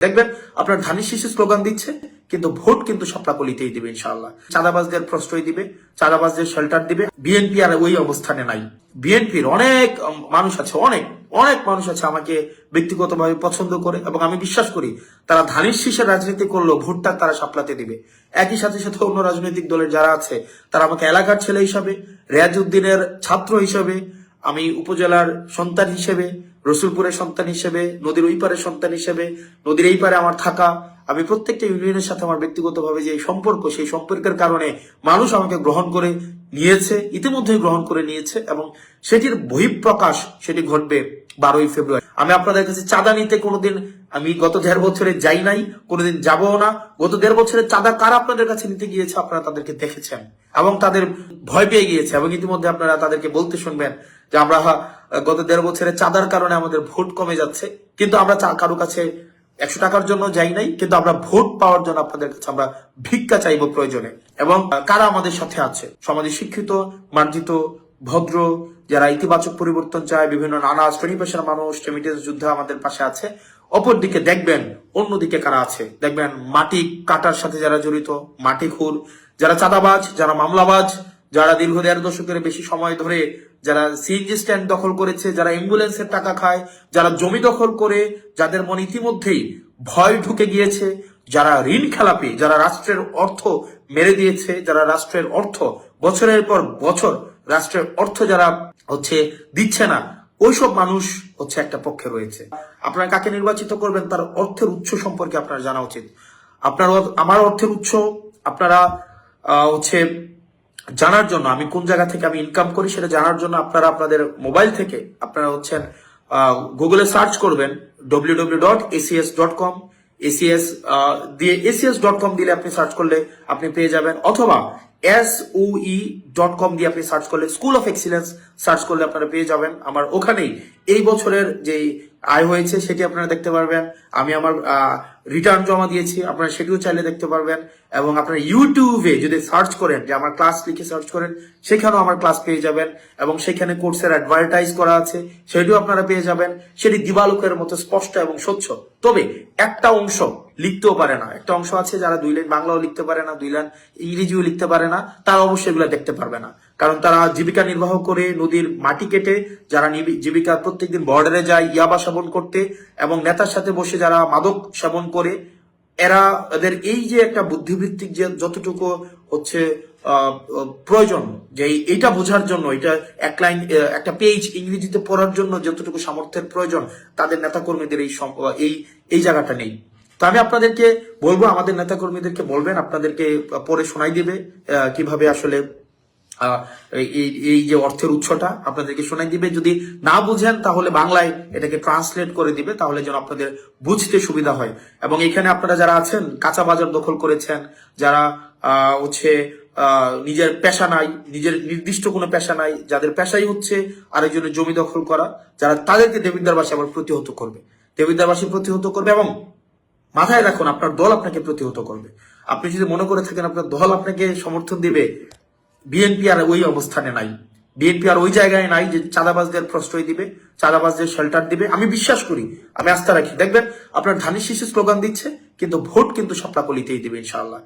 দেখবেন আপনার ধানের শীষে স্লোগান দিচ্ছে কিন্তু ভোট কিন্তু সাপলাকলিতেই দিবে ইনশাআল্লাহ। চাঁদাবাজদের প্রশ্রয় দিবে, চাঁদাবাজদের শেল্টার দিবে। বিএনপি আর ওই অবস্থানে নাই। বিএনপির অনেক মানুষ আছে, অনেক অনেক মানুষ আছে আমাকে ব্যক্তিগতভাবে পছন্দ করে এবং আমি বিশ্বাস করি তারা ধানের শীষের রাজনীতি করলেও ভোটটা তারা সাপলাতে দিবে। একই সাথে সাথে অন্য রাজনৈতিক দলের যারা আছে তারা আমাকে এলাকার ছেলে হিসাবে, রেয়াজউদ্দিনের ছাত্র হিসাবে, আমি উপজেলার সন্তান হিসেবে, রসুলপুরের সন্তান হিসেবে, নদীর ওই পারের সন্তান হিসেবে, নদীর এই পারে আমার থাকা, আমি প্রত্যেকটা ইউনিয়নের সাথে আমার ব্যক্তিগতভাবে যে সম্পর্ক, সেই সম্পর্কের কারণে মানুষ আমাকে গ্রহণ করে নিয়েছে, ইতিমধ্যেই গ্রহণ করে নিয়েছে এবং সেটির বহিঃপ্রকাশ সেটি ঘটবে 12ই ফেব্রুয়ারি। আমি আপনাদের কাছে চাঁদা নিতে কোনোদিন আমি গত 1.5 বছরে যাই নাই, কোনোদিন যাবও না। গত 1.5 বছরে চাঁদা কারা আপনাদের কাছে নিতে গিয়েছে আপনারা তাদেরকে দেখেছেন এবং তাদের ভয় পেয়ে গিয়েছে এবং ইতিমধ্যে আপনারা তাদেরকে বলতে শুনবেন যে আমরা গত 1.5 বছরে চাঁদার কারণে আমাদের ভোট কমে যাচ্ছে, কিন্তু আমরা কারো কাছে 100 টাকার জন্য যাই নাই, কিন্তু আমরা ভোট পাওয়ার জন্য আপনাদের কাছে আমরা ভিক্ষা চাইবো প্রয়োজনে। এবং কারা আমাদের সাথে আছে, সমাজে শিক্ষিত, মার্জিত, ভদ্র, যারা ইতিবাচক পরিবর্তন চায়, বিভিন্ন নানা শ্রেণী পেশার মানুষ, রেমিটেন্স যোদ্ধা আমাদের পাশে আছে। অপরদিকে দেখবেন অন্যদিকে কারা আছে, দেখবেন মাটি কাটার সাথে যারা জড়িত, মাটি খুর, যারা চাঁদাবাজ, যারা মামলাবাজ, যারা দীর্ঘ 1.5 দশকের বেশি সময় ধরে যারা সিএনজি স্ট্যান্ড দখল করেছে, যারা অ্যাম্বুলেন্সের টাকা খায়, যারা জমি দখল করে, যাদের মনে ইতিমধ্যেই ভয় ঢুকে গিয়েছে, যারা ঋণ খেলাপি, যারা রাষ্ট্রের অর্থ মেরে দিয়েছে, যারা রাষ্ট্রের অর্থ বছরের পর বছর রাষ্ট্রের অর্থ যারা দিচ্ছে না, ওইসব মানুষ একটা পক্ষে রয়েছে। আপনারা কাকে নির্বাচিত করবেন তার অর্থের উৎস সম্পর্কে আপনার জানা উচিত। আমার অর্থের উৎস আপনারা জানার জন্য, আমি কোন জায়গা থেকে আমি ইনকাম করি সেটা জানার জন্য আপনারা আপনাদের মোবাইল থেকে আপনারা গুগলে সার্চ করবেন www.acs.com। acs.com দিলে আপনি সার্চ করলে আপনি পেয়ে যাবেন, অথবা SOE.com দিয়ে আপনি সার্চ করলে, স্কুল অফ এক্সিলেন্স সার্চ করলে আপনারা পেয়ে যাবেন। আমার ওখানেই এই বছরের যে আয় হয়েছে সেটি আপনারা দেখতে পারবেন। আমি আমার রিটার্ন জমা দিয়েছি, আপনারা সেটিও চাইলে দেখতে পারবেন। এবং আপনারা ইউটিউবে যদি সার্চ করেন, যে আমার ক্লাস লিখে সার্চ করেন, সেখানেও আমার ক্লাস পেয়ে যাবেন এবং সেখানে কোর্সের অ্যাডভার্টাইজ করা আছে, সেটিও আপনারা পেয়ে যাবেন। সেটি দিবালোকের মতো স্পষ্ট এবং স্বচ্ছ। তবে একটা অংশ লিখতেও পারে না, একটা অংশ আছে যারা 2 লাইন বাংলাও লিখতে পারে না, 2 লাইন ইংরেজিও লিখতে পারে না, তারা অবশ্যই এগুলো দেখতে পারবে না। কারণ তারা জীবিকা নির্বাহ করে নদীর মাটি কেটে, যারা জীবিকা প্রত্যেকদিন বর্ডারে যায় ইয়াবা সেবন করতে এবং নেতার সাথে বসে যারা মাদক সেবন করে, এদের এই যে একটা বুদ্ধিবৃত্তিক যে যতটুকু প্রয়োজন, যে এইটা বোঝার জন্য, এটা এক লাইন একটা পেজ ইংরেজিতে পড়ার জন্য যতটুকু সামর্থ্যের প্রয়োজন, তাদের নেতাকর্মীদের এই জায়গাটা নেই। তো আমি আপনাদেরকে বলবো, আমাদের নেতাকর্মীদেরকে বলবেন, আপনাদেরকে পরে শোনাই দিবে কিভাবে আসলে এই যে অর্থের উৎসটা আপনাদেরকে শোনাই দিবে। যদি না বুঝেন তাহলে বাংলায় এটাকে ট্রান্সলেট করে দিবে, তাহলে যেন আপনাদের বুঝতে সুবিধা হয়। এবং এখানে আপনারা যারা আছেন, কাঁচা বাজার দখল করেছেন, যারা নিজের পেশা নাই, নিজের নির্দিষ্ট কোনো পেশা নাই, যাদের পেশাই আরেকজনের জমি দখল করা, যারা তাদেরকে দেবিদ্বারবাসী আবার প্রতিহত করবে, দেবিদ্বারবাসী প্রতিহত করবে। এবং মাথায় রাখুন, আপনার দল আপনাকে প্রতিহত করবে। আপনি যদি মনে করে থাকেন আপনার দল আপনাকে সমর্থন দিবে, বিএনপি আর ওই অবস্থানে নাই, বিএনপি আর ওই জায়গায় নাই যে চাঁদাবাজদের প্রশ্রয় দিবে, চাঁদাবাজদের শেল্টার দিবে। আমি বিশ্বাস করি, আমি আস্থা রাখি, দেখবেন আপনার ধানের শীষে স্লোগান দিচ্ছে কিন্তু ভোট কিন্তু সাপলাকলিতেই দিবে ইনশাআল্লাহ।